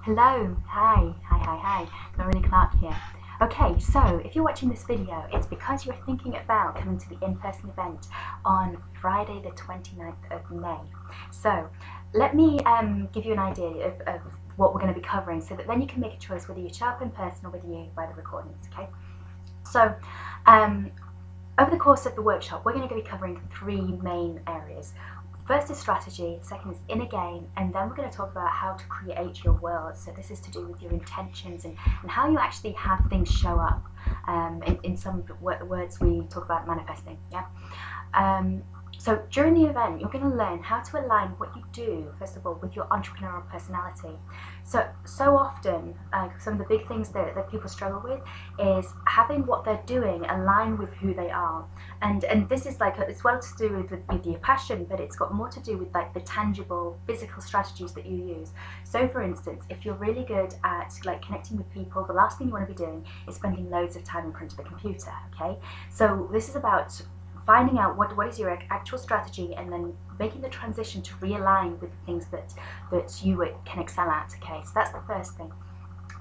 Hello, hi, Laurie Clark here. Okay, so if you're watching this video, it's because you're thinking about coming to the in-person event on Friday the 29th of May. So let me give you an idea of what we're going to be covering so that then you can make a choice whether you show up in person or whether you buy the recordings, okay? So over the course of the workshop, we're going to be covering three main areas. First is strategy, second is inner game, and then we're going to talk about how to create your world. So this is to do with your intentions and how you actually have things show up. In some of the words we talk about manifesting, yeah? So during the event, you're going to learn how to align what you do, first of all, with your entrepreneurial personality. So often, some of the big things that people struggle with is having what they're doing align with who they are. And this is like, it's well to do with your passion, but it's got more to do with like the tangible, physical strategies that you use. So for instance, if you're really good at like connecting with people, the last thing you want to be doing is spending loads of time in front of the computer, okay? So this is about finding out what is your actual strategy and then making the transition to realign with the things that you can excel at, okay? So that's the first thing.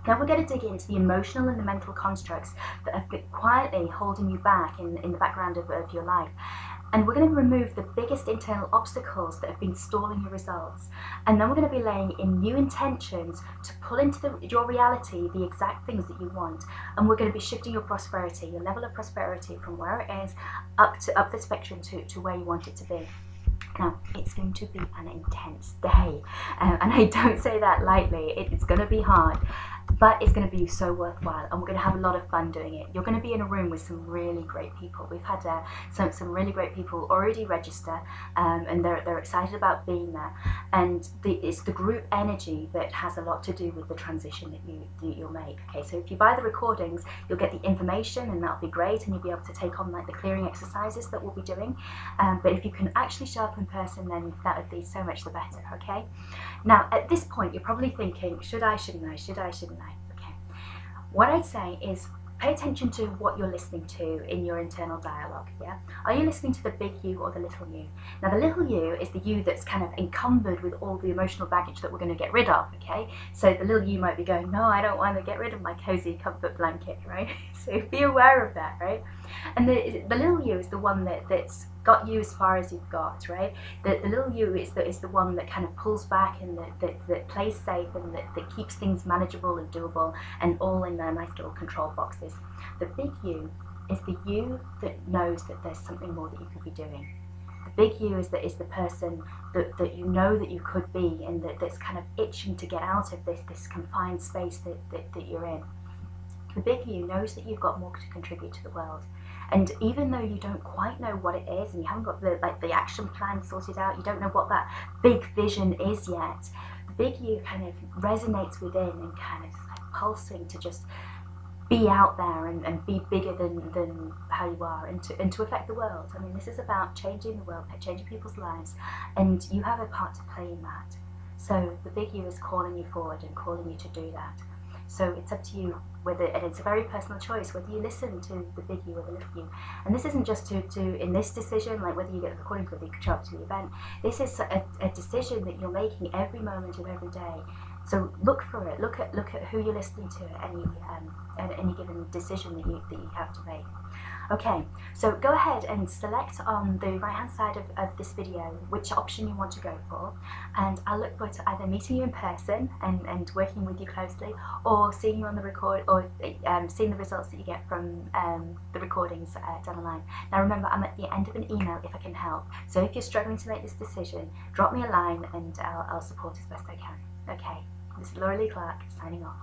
Now we're going to dig into the emotional and the mental constructs that have been quietly holding you back in the background of your life. And we're going to remove the biggest internal obstacles that have been stalling your results. And then we're going to be laying in new intentions to pull into your reality the exact things that you want. And we're going to be shifting your prosperity, your level of prosperity from where it is up the spectrum to where you want it to be. Now, it's going to be an intense day, and I don't say that lightly. It's going to be hard, but it's going to be so worthwhile, and we're going to have a lot of fun doing it. You're going to be in a room with some really great people. We've had some really great people already register, and they're excited about being there. And it's the group energy that has a lot to do with the transition that you'll make. Okay, so if you buy the recordings, you'll get the information, and that'll be great, and you'll be able to take on like the clearing exercises that we'll be doing. But if you can actually show up in person, then that would be so much the better, okay? Now, at this point, you're probably thinking, should I, shouldn't I, should I, shouldn't I? Okay. What I'd say is pay attention to what you're listening to in your internal dialogue, yeah? Are you listening to the big you or the little you? Now, the little you is the you that's kind of encumbered with all the emotional baggage that we're going to get rid of, okay? So the little you might be going, no, I don't want to get rid of my cozy comfort blanket, right? So be aware of that, right? And the little you is the one that's got you as far as you've got, right? The little you is the one that kind of pulls back and that plays safe and that keeps things manageable and doable and all in their nice little control boxes. The big you is the you that knows that there's something more that you could be doing. The big you is the person that you know that you could be and that's kind of itching to get out of this confined space that you're in. The big you knows that you've got more to contribute to the world. And even though you don't quite know what it is and you haven't got the action plan sorted out, you don't know what that big vision is yet, the big you kind of resonates within and kind of like pulsing to just be out there and be bigger than how you are and to affect the world. I mean, this is about changing the world, changing people's lives, and you have a part to play in that. So the big you is calling you forward and calling you to do that. So it's up to you whether, and it's a very personal choice, whether you listen to the big you or the little you. And this isn't just to in this decision, like whether you get the recording or whether you can show up to the event. This is a decision that you're making every moment of every day. So look for it. Look at who you're listening to at any given decision that you have to make. Okay, so go ahead and select on the right hand side of this video which option you want to go for, and I'll look forward to either meeting you in person and working with you closely, or seeing you on the record, or seeing the results that you get from the recordings down the line. Now remember, I'm at the end of an email if I can help, so if you're struggling to make this decision, drop me a line and I'll support as best I can. Okay, this is Laurie Clark signing off.